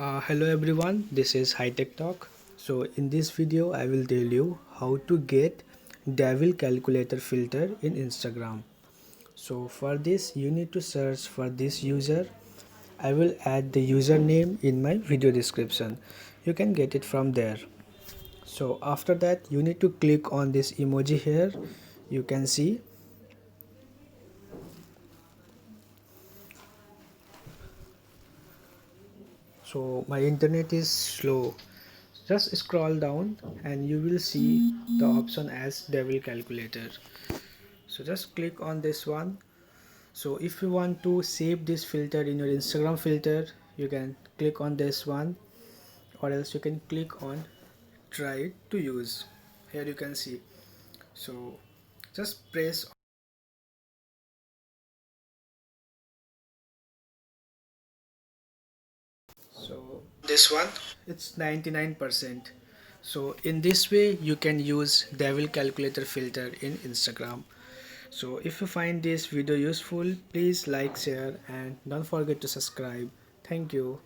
Hello everyone, this is HiTech Talk. So in this video I will tell you how to get devil calculator filter in Instagram. So for this you need to search for this user. I will add the username in my video description. You can get it from there. So after that you need to click on this emoji here. You can see. So my internet is slow. Just scroll down and you will see the option as devil calculator. So just click on this one. So if you want to save this filter in your Instagram filter, you can click on this one, or else you can click on try to use. Here you can see. So just press. So this one, it's 99%. So in this way you can use devil calculator filter in Instagram. So if you find this video useful, please like, share and don't forget to subscribe. Thank you.